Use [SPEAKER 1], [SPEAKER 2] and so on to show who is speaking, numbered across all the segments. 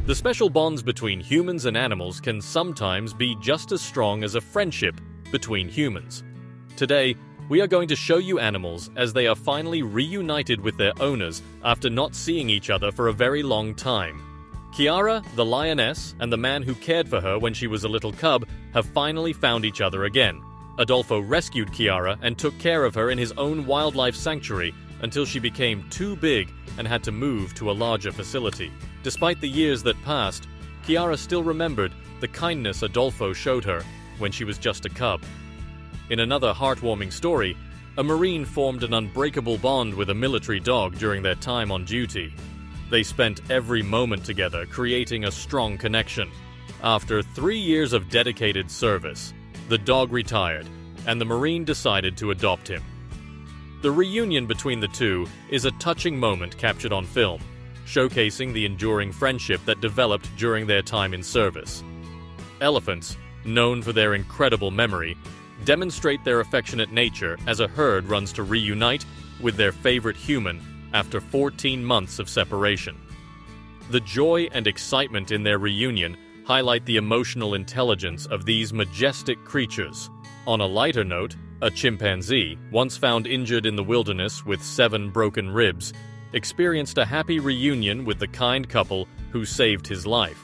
[SPEAKER 1] The special bonds between humans and animals can sometimes be just as strong as a friendship between humans. Today, we are going to show you animals as they are finally reunited with their owners after not seeing each other for a very long time. Kiara, the lioness, and the man who cared for her when she was a little cub have finally found each other again. Adolfo rescued Kiara and took care of her in his own wildlife sanctuary until she became too big and had to move to a larger facility. Despite the years that passed, Kiara still remembered the kindness Adolfo showed her when she was just a cub. In another heartwarming story, a Marine formed an unbreakable bond with a military dog during their time on duty. They spent every moment together, creating a strong connection. After 3 years of dedicated service, the dog retired, and the Marine decided to adopt him. The reunion between the two is a touching moment captured on film, showcasing the enduring friendship that developed during their time in service. Elephants, known for their incredible memory, demonstrate their affectionate nature as a herd runs to reunite with their favorite human after 14 months of separation. The joy and excitement in their reunion highlight the emotional intelligence of these majestic creatures. On a lighter note, a chimpanzee, once found injured in the wilderness with 7 broken ribs, experienced a happy reunion with the kind couple who saved his life.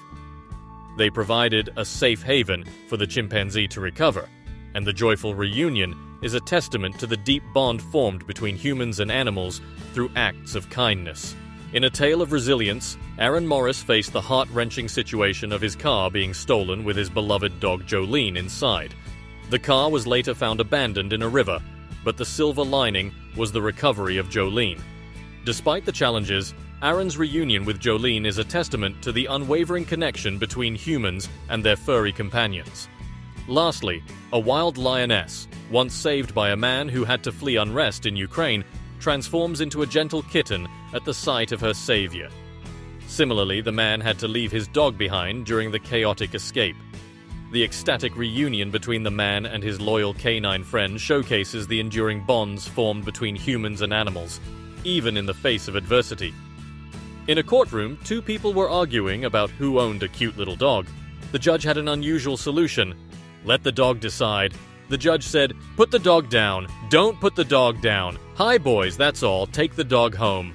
[SPEAKER 1] They provided a safe haven for the chimpanzee to recover, and the joyful reunion is a testament to the deep bond formed between humans and animals through acts of kindness. In a tale of resilience, Aaron Morris faced the heart-wrenching situation of his car being stolen with his beloved dog Jolene inside. The car was later found abandoned in a river, but the silver lining was the recovery of Jolene. Despite the challenges, Aaron's reunion with Jolene is a testament to the unwavering connection between humans and their furry companions. Lastly, a wild lioness, once saved by a man who had to flee unrest in Ukraine, transforms into a gentle kitten at the sight of her savior. Similarly, the man had to leave his dog behind during the chaotic escape. The ecstatic reunion between the man and his loyal canine friend showcases the enduring bonds formed between humans and animals, even in the face of adversity. In a courtroom, 2 people were arguing about who owned a cute little dog. The judge had an unusual solution. Let the dog decide. The judge said, "Put the dog down. Don't put the dog down. Hi boys, that's all. Take the dog home."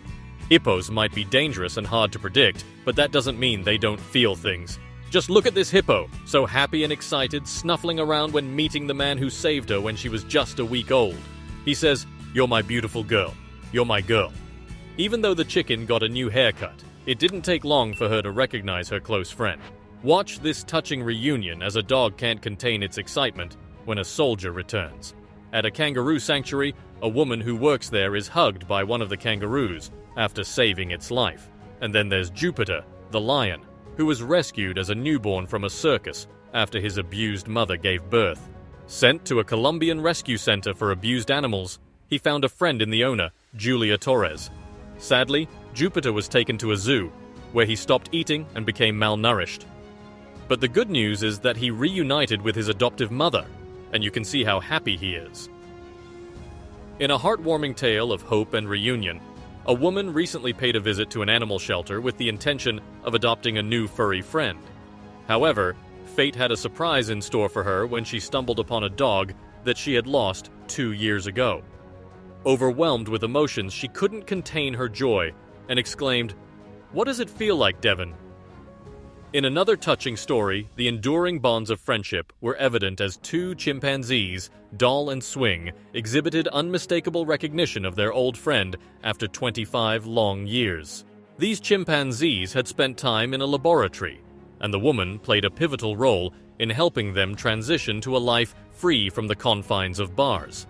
[SPEAKER 1] Hippos might be dangerous and hard to predict, but that doesn't mean they don't feel things. Just look at this hippo, so happy and excited, snuffling around when meeting the man who saved her when she was just a week old. He says, "You're my beautiful girl. You're my girl." Even though the chicken got a new haircut, it didn't take long for her to recognize her close friend. Watch this touching reunion as a dog can't contain its excitement when a soldier returns. At a kangaroo sanctuary, a woman who works there is hugged by one of the kangaroos after saving its life. And then there's Jupiter, the lion, who was rescued as a newborn from a circus after his abused mother gave birth. Sent to a Colombian rescue center for abused animals, he found a friend in the owner, Julia Torres. Sadly, Jupiter was taken to a zoo, where he stopped eating and became malnourished. But the good news is that he reunited with his adoptive mother, and you can see how happy he is. In a heartwarming tale of hope and reunion, a woman recently paid a visit to an animal shelter with the intention of adopting a new furry friend. However, fate had a surprise in store for her when she stumbled upon a dog that she had lost 2 years ago. Overwhelmed with emotions, she couldn't contain her joy and exclaimed, "What does it feel like, Devon?" In another touching story, the enduring bonds of friendship were evident as 2 chimpanzees, Doll and Swing, exhibited unmistakable recognition of their old friend after 25 long years. These chimpanzees had spent time in a laboratory, and the woman played a pivotal role in helping them transition to a life free from the confines of bars.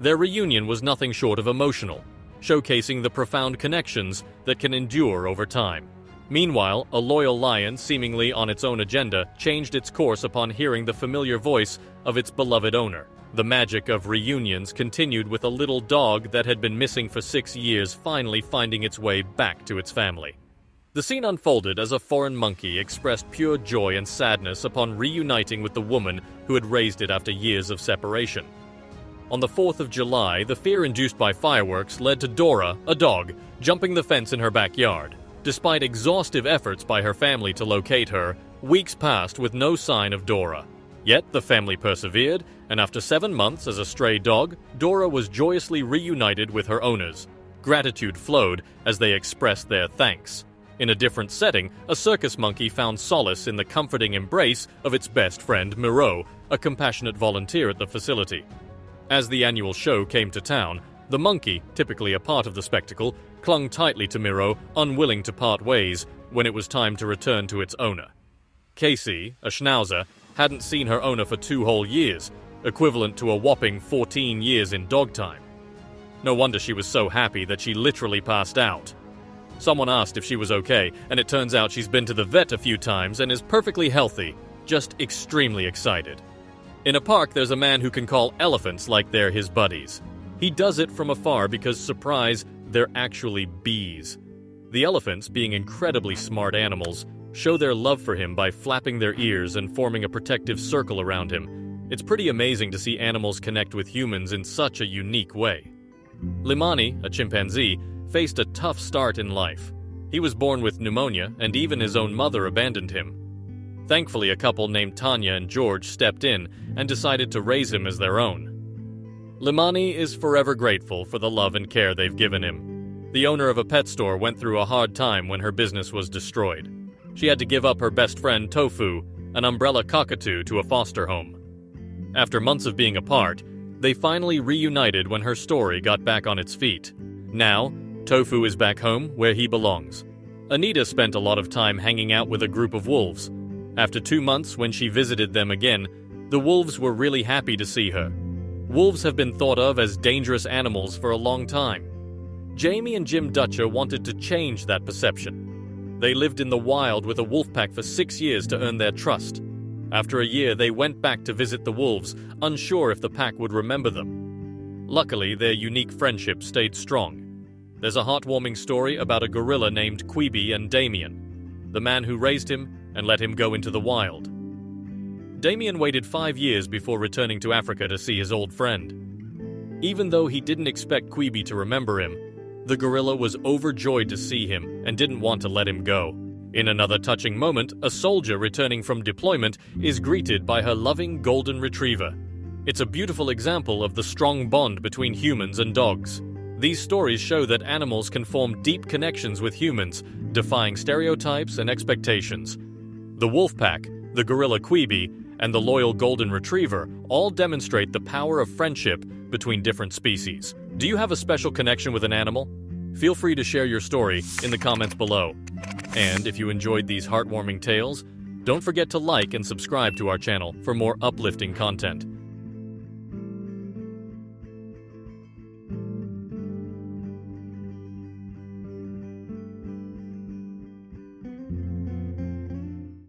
[SPEAKER 1] Their reunion was nothing short of emotional, showcasing the profound connections that can endure over time. Meanwhile, a loyal lion, seemingly on its own agenda, changed its course upon hearing the familiar voice of its beloved owner. The magic of reunions continued with a little dog that had been missing for 6 years finally finding its way back to its family. The scene unfolded as a foreign monkey expressed pure joy and sadness upon reuniting with the woman who had raised it after years of separation. On the 4th of July, the fear induced by fireworks led to Dora, a dog, jumping the fence in her backyard. Despite exhaustive efforts by her family to locate her, weeks passed with no sign of Dora. Yet the family persevered, and after 7 months as a stray dog, Dora was joyously reunited with her owners. Gratitude flowed as they expressed their thanks. In a different setting, a circus monkey found solace in the comforting embrace of its best friend, Miro, a compassionate volunteer at the facility. As the annual show came to town, the monkey, typically a part of the spectacle, clung tightly to Miro, unwilling to part ways when it was time to return to its owner. Casey, a schnauzer, hadn't seen her owner for 2 whole years, equivalent to a whopping 14 years in dog time. No wonder she was so happy that she literally passed out. Someone asked if she was okay, and it turns out she's been to the vet a few times and is perfectly healthy, just extremely excited. In a park, there's a man who can call elephants like they're his buddies. He does it from afar because, surprise, they're actually bees. The elephants, being incredibly smart animals, show their love for him by flapping their ears and forming a protective circle around him. It's pretty amazing to see animals connect with humans in such a unique way. Limani, a chimpanzee, faced a tough start in life. He was born with pneumonia, and even his own mother abandoned him. Thankfully, a couple named Tanya and George stepped in and decided to raise him as their own. Limani is forever grateful for the love and care they've given him. The owner of a pet store went through a hard time when her business was destroyed. She had to give up her best friend Tofu, an umbrella cockatoo, to a foster home. After months of being apart, they finally reunited when her story got back on its feet. Now, Tofu is back home where he belongs. Anita spent a lot of time hanging out with a group of wolves. After 2 months, when she visited them again, the wolves were really happy to see her. Wolves have been thought of as dangerous animals for a long time. Jamie and Jim Dutcher wanted to change that perception. They lived in the wild with a wolf pack for 6 years to earn their trust. After a year, they went back to visit the wolves, unsure if the pack would remember them. Luckily, their unique friendship stayed strong. There's a heartwarming story about a gorilla named Queeby and Damien, the man who raised him and let him go into the wild. Damien waited 5 years before returning to Africa to see his old friend. Even though he didn't expect Queeby to remember him, the gorilla was overjoyed to see him and didn't want to let him go. In another touching moment, a soldier returning from deployment is greeted by her loving golden retriever. It's a beautiful example of the strong bond between humans and dogs. These stories show that animals can form deep connections with humans, defying stereotypes and expectations. The wolf pack, the gorilla Queeby, and the loyal golden retriever all demonstrate the power of friendship between different species. Do you have a special connection with an animal? Feel free to share your story in the comments below. And if you enjoyed these heartwarming tales, don't forget to like and subscribe to our channel for more uplifting content.